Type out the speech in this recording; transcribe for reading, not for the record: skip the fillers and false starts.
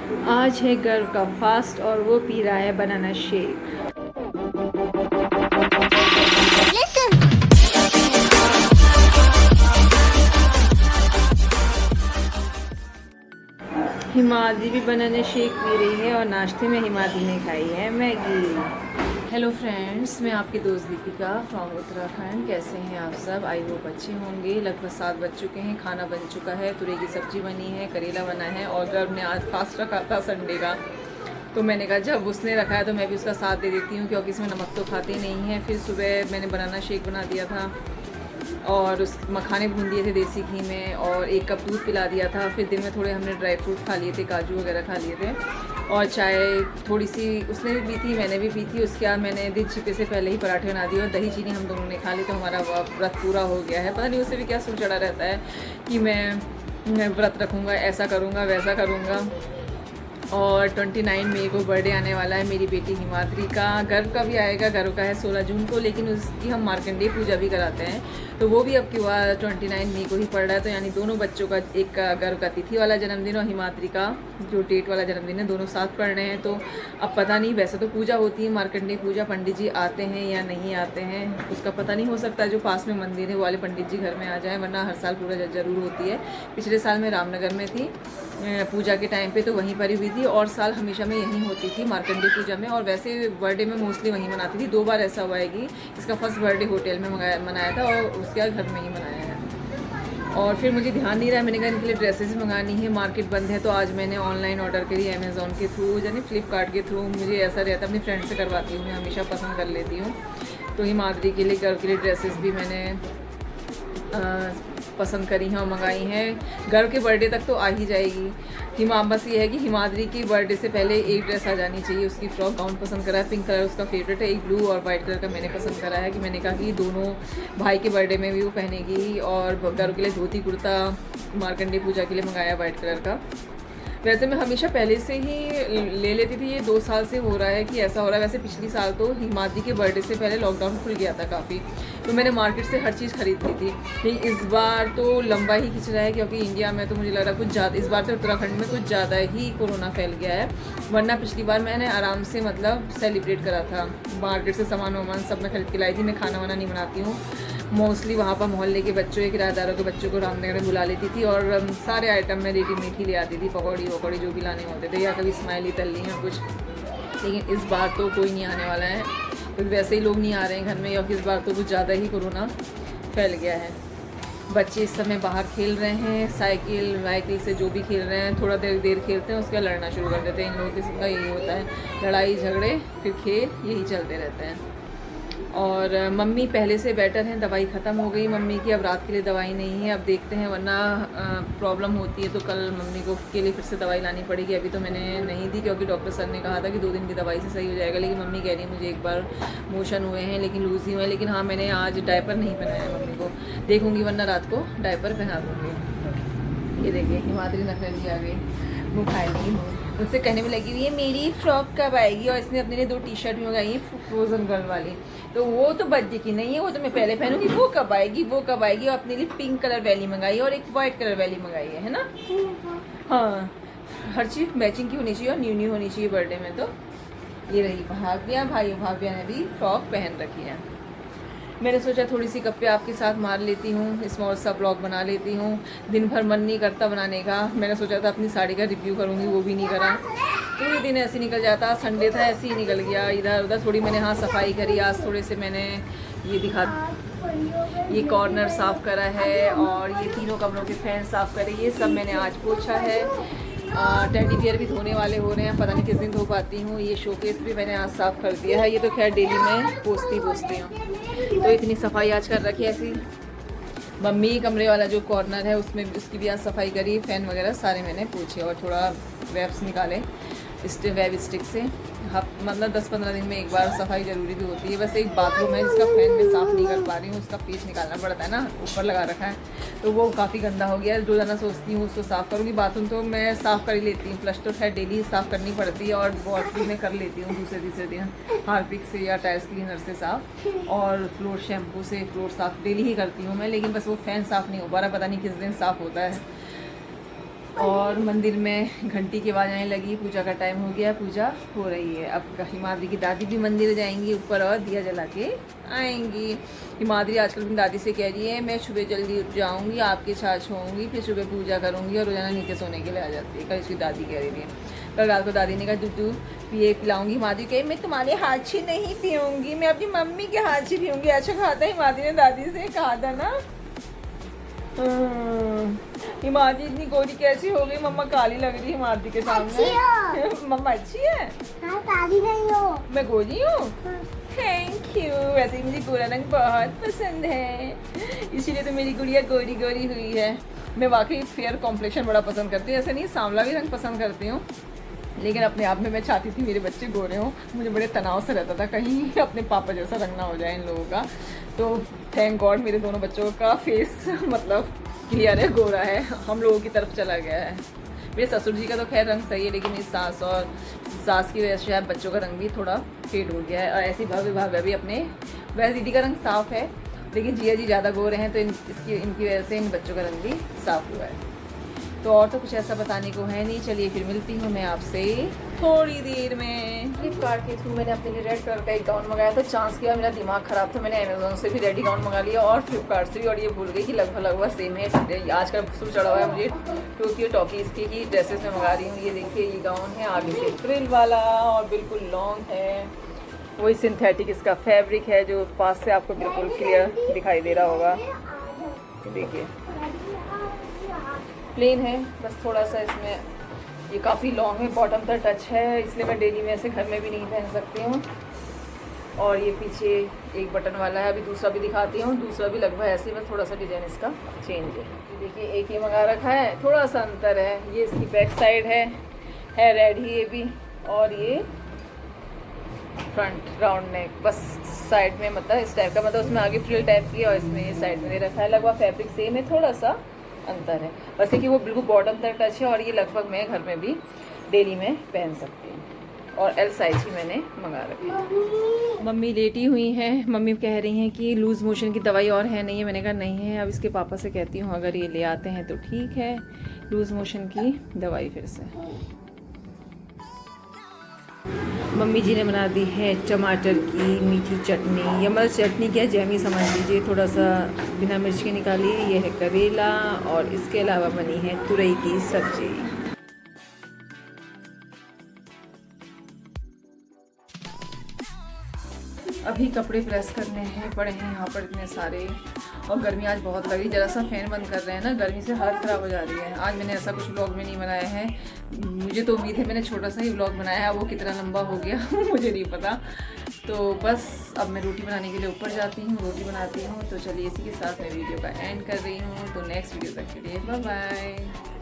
आज है गर्व का फास्ट और वो पी रहा है बनाना शेक। हिमाद्री भी बनाना शेक पी रही है और नाश्ते में हिमाद्री ने खाई है मैगी। हेलो फ्रेंड्स, मैं आपकी दोस्त दीपिका फ्रॉम उत्तराखंड। कैसे हैं आप सब? आई होप अच्छे होंगे। लगभग 7 बज चुके हैं, खाना बन चुका है, तुरई की सब्ज़ी बनी है, करेला बना है और गर्व ने आज फास्ट रखा था संडे का, तो मैंने कहा जब उसने रखा है तो मैं भी उसका साथ दे देती हूँ क्योंकि इसमें नमक तो खाते नहीं हैं। फिर सुबह मैंने बनाना शेक बना दिया था और उस मखाने भून दिए थे देसी घी में और 1 कप दूध पिला दिया था। फिर दिन में थोड़े हमने ड्राई फ्रूट खा लिए थे, काजू वगैरह खा लिए थे और चाय थोड़ी सी उसने भी पी थी, मैंने भी पी थी। उसके बाद मैंने दिन छिपे से पहले ही पराठे बना दिए और दही चीनी हम दोनों ने खा ली, तो हमारा व्रत पूरा हो गया है। पता नहीं उससे भी क्या सोच चढ़ा रहता है कि मैं व्रत रखूँगा, ऐसा करूँगा, वैसा करूँगा। और 29 मई को बर्थडे आने वाला है मेरी बेटी हिमाद्री का। गर्व का भी आएगा, गर्व का है 16 जून को, लेकिन उसकी हम मार्कंडेय पूजा भी कराते हैं, तो वो भी अब की बार 29 मई को ही पड़ रहा है। तो यानी दोनों बच्चों का, एक का गर्व का तिथि वाला जन्मदिन और हिमाद्री का जो डेट वाला जन्मदिन है, दोनों साथ पड़ रहे हैं। तो अब पता नहीं, वैसे तो पूजा होती है मार्कंडेय पूजा, पंडित जी आते हैं या नहीं आते हैं उसका पता नहीं। हो सकता है जो पास में मंदिर है वो वाले पंडित जी घर में आ जाएँ, वरना हर साल पूजा जरूर होती है। पिछले साल मैं रामनगर में थी पूजा के टाइम पे, तो वहीं पर ही हुई थी और साल हमेशा में यहीं होती थी मार्कंडेय पूजा में। और वैसे बर्थडे में मोस्टली वहीं मनाती थी। 2 बार ऐसा हुआ है कि इसका फर्स्ट बर्थडे होटल में मनाया था और उसके बाद घर में ही मनाया है। और फिर मुझे ध्यान नहीं रहा, मैंने कहा इनके लिए ड्रेसेस मंगानी है, मार्केट बंद है, तो आज मैंने ऑनलाइन ऑर्डर करी अमेज़ॉन के थ्रू, यानी फ्लिपकार्ट के थ्रू। मुझे ऐसा रहता है, अपनी फ्रेंड से करवाती हूँ, मैं हमेशा पसंद कर लेती हूँ। तो हिमाद्री के लिए, गर्व के लिए ड्रेसेस भी मैंने पसंद करी हैं और मंगाई हैं। गर्व के बर्थडे तक तो आ ही जाएगी। बस ये है कि हिमाद्री की बर्थडे से पहले एक ड्रेस आ जानी चाहिए। उसकी फ्रॉक गाउन पसंद करा है, पिंक कलर उसका फेवरेट है, एक ब्लू और वाइट कलर का मैंने पसंद करा है कि मैंने कहा कि दोनों भाई के बर्थडे में भी वो पहनेगी। और गर्व के लिए धोती कुर्ता मार्कंडेय पूजा के लिए मंगाया वाइट कलर का। वैसे मैं हमेशा पहले से ही ले लेती थी, ये 2 साल से हो रहा है कि ऐसा हो रहा है। वैसे पिछली साल तो हिमाद्री के बर्थडे से पहले लॉकडाउन खुल गया था काफ़ी, तो मैंने मार्केट से हर चीज़ खरीदती थी। लेकिन इस बार तो लंबा ही खिंच रहा है क्योंकि इंडिया में तो मुझे लग रहा है कुछ ज़्यादा, इस बार तो उत्तराखंड में कुछ ज़्यादा ही कोरोना फैल गया है। वरना पिछली बार मैंने आराम से मतलब सेलिब्रेट करा था। मार्केट से सामान वामान सब मैं खरीद के लाई थी। मैं खाना वाना नहीं बनाती हूँ मोस्टली, वहाँ पर मोहल्ले के बच्चों या किराएदारों के बच्चों को रामनगर में बुला लेती थी और सारे आइटम मैं रेडीमेड ही ले आती थी, पकौड़ी वकौड़ी जो भी लाने होते थे, या कभी स्माइली तल ली या कुछ। लेकिन इस बार तो कोई नहीं आने वाला है क्योंकि वैसे ही लोग नहीं आ रहे हैं घर में, क्योंकि इस बार तो कुछ ज़्यादा ही कोरोना फैल गया है। बच्चे इस समय बाहर खेल रहे हैं, साइकिल वाइकिल से जो भी खेल रहे हैं, थोड़ा देर खेलते हैं, उसके बाद लड़ना शुरू कर देते हैं। इन लोगों के सबका यही होता है, लड़ाई झगड़े फिर खेल, यही चलते रहते हैं। और मम्मी पहले से बेटर हैं, दवाई ख़त्म हो गई मम्मी की, अब रात के लिए दवाई नहीं है। अब देखते हैं, वरना प्रॉब्लम होती है तो कल मम्मी को के लिए फिर से दवाई लानी पड़ेगी। अभी तो मैंने नहीं दी क्योंकि डॉक्टर सर ने कहा था कि 2 दिन की दवाई से सही हो जाएगा। लेकिन मम्मी कह रही है मुझे एक बार मोशन हुए हैं लेकिन लूज़ ही हुए हैं। लेकिन हाँ, मैंने आज डायपर नहीं पहनाया मम्मी को, देखूँगी वरना रात को डायपर पहना दूँगी। ये देखिए हिमाद्री नखरे आ गई, मुँह खाएगी, मुझसे कहने में लगी हुई है मेरी फ्रॉक कब आएगी। और इसने अपने लिए 2 टी-शर्ट मंगाई है फ्रोज़न गर्ल वाली, तो वो तो बर्थडे की नहीं है, वो तो मैं पहले पहनूंगी, वो कब आएगी, वो कब आएगी। और अपने लिए पिंक कलर वाली मंगाई और एक वाइट कलर वाली मंगाई है ना। हाँ, हर चीज़ मैचिंग की होनी चाहिए और न्यू न्यू होनी चाहिए बर्थडे में। तो ये रही भाभियाँ, भाभियाँ ने भी फ्रॉक पहन रखी है। मैंने सोचा थोड़ी सी गप्पे आपके साथ मार लेती हूँ, स्मॉल सा ब्लॉग बना लेती हूँ। दिन भर मन नहीं करता बनाने का। मैंने सोचा था अपनी साड़ी का रिव्यू करूँगी, वो भी नहीं करा। पूरे दिन ऐसे निकल जाता, संडे था ऐसे ही निकल गया, इधर उधर। थोड़ी मैंने हाँ सफाई करी आज, थोड़े से मैंने ये दिखा, ये कॉर्नर साफ़ करा है और ये तीनों कमरों के फैन साफ़ करे, ये सब मैंने आज पोछा है। टेडी बियर भी धोने वाले हो रहे हैं, पता नहीं किस दिन धो पाती हूँ। ये शोकेस भी मैंने आज साफ़ कर दिया है, ये तो खैर डेली मैं पोछती हूँ। तो इतनी सफाई आज कर रखी है ऐसी। मम्मी कमरे वाला जो कॉर्नर है उसमें उसकी भी आज सफाई करी, फ़ैन वगैरह सारे मैंने पूछे और थोड़ा वेब्स निकाले वेब स्टिक से। मतलब 10-15 दिन में एक बार सफाई ज़रूरी भी होती है। बस एक बाथरूम है जिसका फ़ैन मैं साफ़ नहीं कर पा रही हूँ, उसका पेच निकालना पड़ता है ना, ऊपर लगा रखा है, तो वो काफ़ी गंदा हो गया है। रोज़ाना सोचती हूँ उसको साफ़ करूँगी। बाथरूम तो मैं साफ़ कर ही लेती हूँ, फ्लश तो खैर डेली साफ़ करनी पड़ती है और वॉश भी मैं कर लेती हूँ दूसरे तीसरे दिन हार्पिक से या टाइल्स क्लीनर से साफ़, और फ्लोर शैम्पू से फ्लोर साफ़ डेली ही करती हूँ मैं। लेकिन बस वो फ़ैन साफ़ नहीं हो पा रहा, पता नहीं किस दिन साफ़ होता है। और मंदिर में घंटी की आवाज़ आने लगी, पूजा का टाइम हो गया, पूजा हो रही है। अब हिमाद्री की दादी भी मंदिर जाएंगी ऊपर और दिया जला के आएंगी। हिमाद्री आजकल अपनी दादी से कह रही है मैं सुबह जल्दी उठ जाऊंगी, आपके साथ सोऊंगी, फिर सुबह पूजा करूंगी, और रोजाना नीचे सोने के लिए आ जाती है। कल इसकी दादी कह रही थी। कल रात को दादी ने कहा दूध पिलाऊंगी। हिमाद्री कही मैं तुम्हारे हाथ से नहीं पीऊँगी, मैं अपनी मम्मी के हाथ से पीऊँगी। अच्छा कहा था हिमाद्री ने दादी से, कहा था ना। हिमाद्री इतनी गोरी कैसी हो गई, मम्मा काली लग रही है हिमाद्री के सामने। मम्मा अच्छी है? हाँ, काली नहीं हो। मैं गोरी हूँ? Thank you. वैसे ही मुझे गोरा रंग बहुत पसंद है, इसीलिए तो मेरी गुड़िया गोरी गोरी हुई है। मैं वाकई फेयर कॉम्प्लेक्शन बड़ा पसंद करती हूँ, ऐसा नहीं सांवला भी रंग पसंद करती हूँ, लेकिन अपने आप में मैं चाहती थी मेरे बच्चे गोरे हों। मुझे बड़े तनाव से रहता था कहीं अपने पापा जैसा रंग ना हो जाए इन लोगों का। तो थैंक गॉड मेरे दोनों बच्चों का फेस मतलब क्लियर है, गोरा है, हम लोगों की तरफ चला गया है। मेरे ससुर जी का तो खैर रंग सही है, लेकिन मेरी सास की वजह से शायद बच्चों का रंग भी थोड़ा फेड हो गया है। और ऐसी भाभी भी अपने, वैसे दीदी का रंग साफ़ है, लेकिन जिया जी ज़्यादा गोरे हैं, तो इनकी वजह से इन बच्चों का रंग भी साफ़ हुआ है। तो और तो कुछ ऐसा बताने को है नहीं। चलिए फिर मिलती हूँ मैं आपसे थोड़ी देर में। फ्लिपकार्ट के थ्रू मैंने अपने लिए रेड कलर का एक गाउन मंगाया था। चांस किया, मेरा दिमाग ख़राब था, मैंने अमेजोन से भी रेडी गाउन मंगा लिया और फ्लिपकार्ट से भी, और ये भूल गई कि लगभग सेम है। आजकल शुरू चढ़ा हुआ है मुझे टोक्यो टॉकीज़ की ड्रेसेस में मंगा रही हूँ। ये देखिए ये गाउन है, आगे से फ्रिल वाला और बिल्कुल लॉन्ग है, वही सिंथेटिक इसका फैब्रिक है जो पास से आपको बिल्कुल क्लियर दिखाई दे रहा होगा। देखिए प्लेन है, बस थोड़ा सा इसमें ये काफ़ी लॉन्ग है, बॉटम तक टच है, इसलिए मैं डेली में ऐसे घर में भी नहीं पहन सकती हूँ। और ये पीछे एक बटन वाला है, अभी दूसरा भी दिखाती हूँ, दूसरा भी लगभग ऐसे ही, बस थोड़ा सा डिज़ाइन इसका चेंज है। देखिए एक ये मंगा रखा है, थोड़ा सा अंतर है, ये इसकी बैक साइड है रेड ही ये भी, और ये फ्रंट राउंड नेक, बस साइड में मतलब इस टाइप का, मतलब उसमें आगे फ्रिल टाइप की और इसमें ये साइड में दे रखा है। लगभग फैब्रिक सेम है, थोड़ा सा अंतर है बस ये कि वो बिल्कुल बॉटम तक टच है, और ये लगभग मैं घर में भी डेली में पहन सकती हूँ। और एल साइज ही मैंने मंगा रखी है। मम्मी लेटी हुई हैं, मम्मी कह रही हैं कि लूज़ मोशन की दवाई और है नहीं है। मैंने कहा नहीं है, अब इसके पापा से कहती हूँ अगर ये ले आते हैं तो ठीक है लूज़ मोशन की दवाई फिर से। मम्मी जी ने बना दी है टमाटर की मीठी चटनी, या मतलब चटनी क्या जैमी समझ लीजिए, थोड़ा सा बिना मिर्च के निकाली। ये है करेला, और इसके अलावा बनी है तुरई की सब्जी। अभी कपड़े प्रेस करने हैं, पड़े हैं यहाँ पर इतने सारे, और गर्मी आज बहुत लग रही। ज़रा सा फैन बंद कर रहे हैं ना, गर्मी से हालत ख़राब हो जा रही है। आज मैंने ऐसा कुछ व्लॉग में नहीं बनाया है, मुझे तो उम्मीद है मैंने छोटा सा ही व्लॉग बनाया है, वो कितना लंबा हो गया मुझे नहीं पता। तो बस अब मैं रोटी बनाने के लिए ऊपर जाती हूँ, रोटी बनाती हूँ। तो चलिए इसी के साथ मैं वीडियो का एंड कर रही हूँ। तो नेक्स्ट वीडियो तक के लिए बाय बाय।